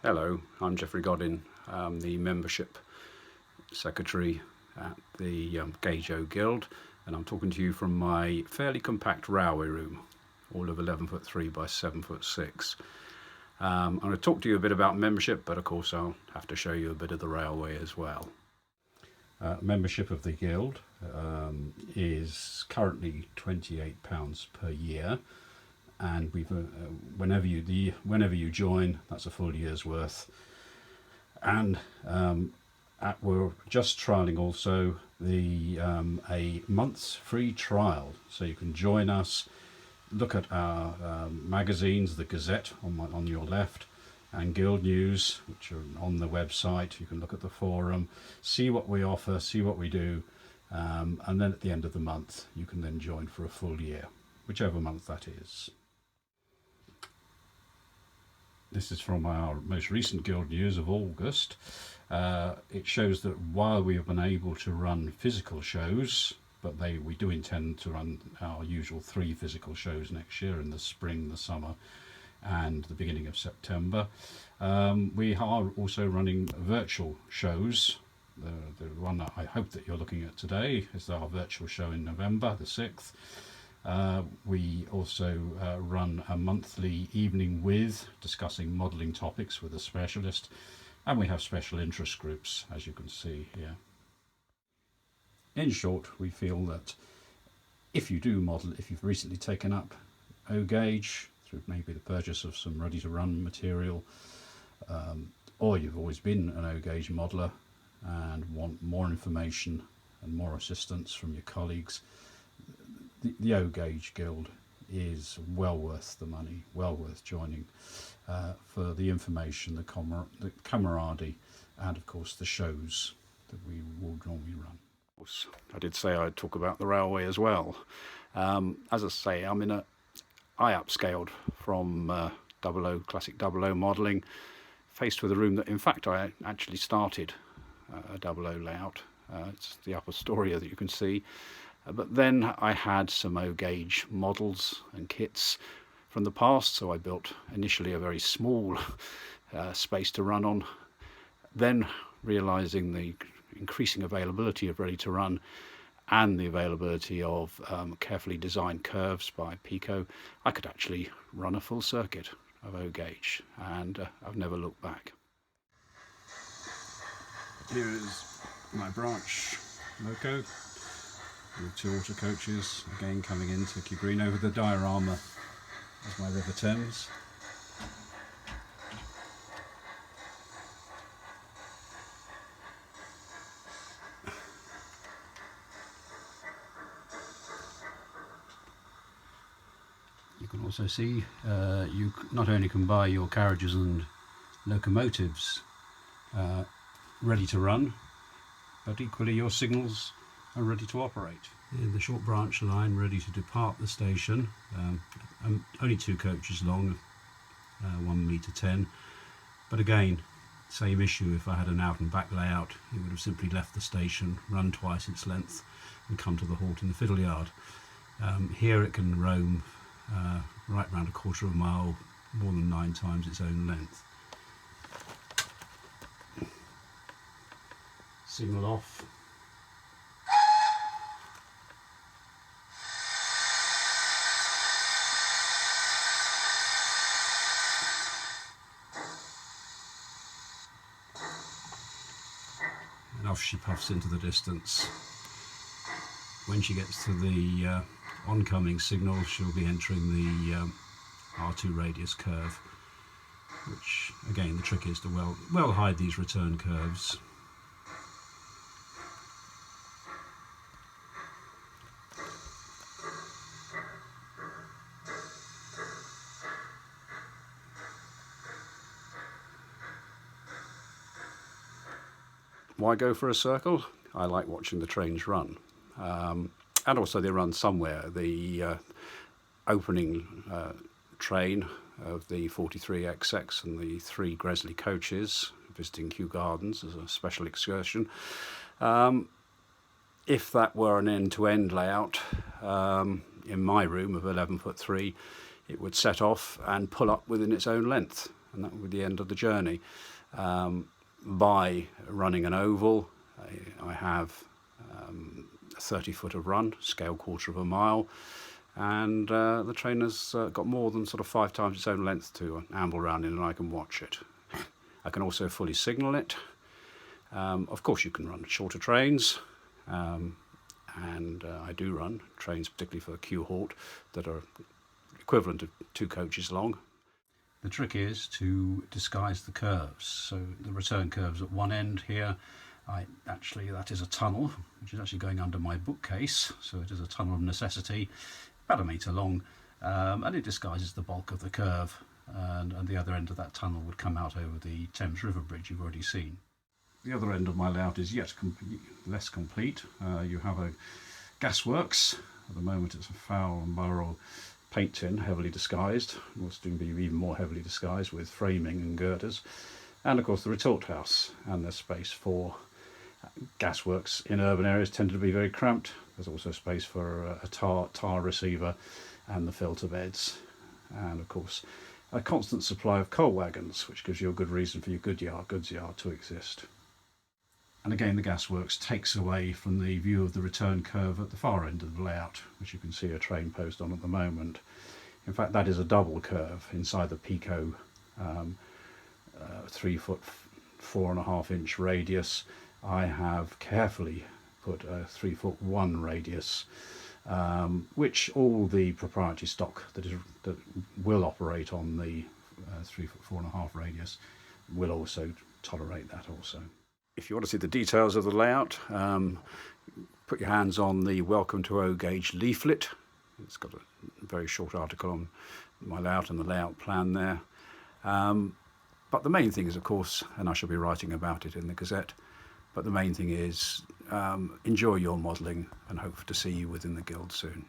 Hello, I'm Geoffrey Goddin. I'm the membership secretary at the Gauge Guild, and I'm talking to you from my fairly compact railway room, all of 11'3" by 7'6". I'm going to talk to you a bit about membership, but of course I'll have to show you a bit of the railway as well. Membership of the Guild is currently £28 per year, and we've whenever you join, that's a full year's worth. And we're just trialing also the a month's free trial, so you can join us, look at our magazines, the Gazette on your left, and Guild News, which are on the website. You can look at the forum, see what we offer, see what we do, and then at the end of the month you can then join for a full year, whichever month that is. This is from our most recent Guild News of August. It shows that while we have been able to run physical shows, but we do intend to run our usual 3 physical shows next year in the spring, the summer and the beginning of September. We are also running virtual shows. The one that I hope that you're looking at today is our virtual show in November the 6th. We also run a monthly evening with discussing modelling topics with a specialist, and we have special interest groups, as you can see here. In short, we feel that if you do model, if you've recently taken up O-Gauge through maybe the purchase of some ready-to-run material, or you've always been an O-Gauge modeller and want more information and more assistance from your colleagues, the O-Gauge Guild is well worth the money, well worth joining for the information, the camaraderie, and of course the shows that we will normally run. I did say I'd talk about the railway as well. As I say, I upscaled from classic 00 modelling, faced with a room that in fact I actually started a 00 layout. It's the upper story that you can see. But then I had some O-Gauge models and kits from the past, so I built initially a very small space to run on. Then, realising the increasing availability of ready-to-run and the availability of carefully designed curves by Pico, I could actually run a full circuit of O-Gauge, and I've never looked back. Here is my branch loco with 2 auto coaches, again coming into Kew Green over the diorama as my River Thames. You can also see you not only can buy your carriages and locomotives ready to run, but equally your signals are ready to operate. In the short branch line ready to depart the station, only 2 coaches long, 1 metre 10, but again same issue. If I had an out and back layout, it would have simply left the station, run twice its length and come to the halt in the fiddle yard. Here it can roam right round a quarter of a mile, more than 9 times its own length. Signal off. And off she puffs into the distance. When she gets to the oncoming signal, she'll be entering the R2 radius curve, which again the trick is to well hide these return curves. Why go for a circle? I like watching the trains run, and also they run somewhere. The opening train of the 43XX and the 3 Gresley coaches visiting Kew Gardens as a special excursion. If that were an end-to-end layout in my room of 11'3", it would set off and pull up within its own length. and that would be the end of the journey. By running an oval, I have a 30-foot of run, scale 1/4 mile, and the trainer's got more than sort of 5 times its own length to amble around in, and I can watch it. I can also fully signal it. Of course you can run shorter trains, and I do run trains particularly for queue halt that are equivalent to 2 coaches long. The trick is to disguise the curves. So the return curves at one end here, that is a tunnel, which is actually going under my bookcase. So it is a tunnel of necessity, about 1 metre long, and it disguises the bulk of the curve. And the other end of that tunnel would come out over the Thames River Bridge you've already seen. The other end of my layout is yet less complete. You have a gasworks. At the moment it's a foul and barrel paint tin, heavily disguised. Will soon be even more heavily disguised with framing and girders. And of course the retort house, and there's space for gasworks in urban areas tend to be very cramped. There's also space for a tar receiver and the filter beds. And of course a constant supply of coal wagons, which gives you a good reason for your goods yard to exist. And again, the gasworks takes away from the view of the return curve at the far end of the layout, which you can see a train post on at the moment. In fact, that is a double curve inside the Pico 3-foot 4.5 inch radius. I have carefully put a 3-foot 1 radius, which all the proprietary stock that will operate on the 3-foot 4.5 radius will also tolerate that also. If you want to see the details of the layout, put your hands on the Welcome to O-Gauge leaflet. It's got a very short article on my layout and the layout plan there. But the main thing is, of course, and I shall be writing about it in the Gazette, but the main thing is enjoy your modelling and hope to see you within the Guild soon.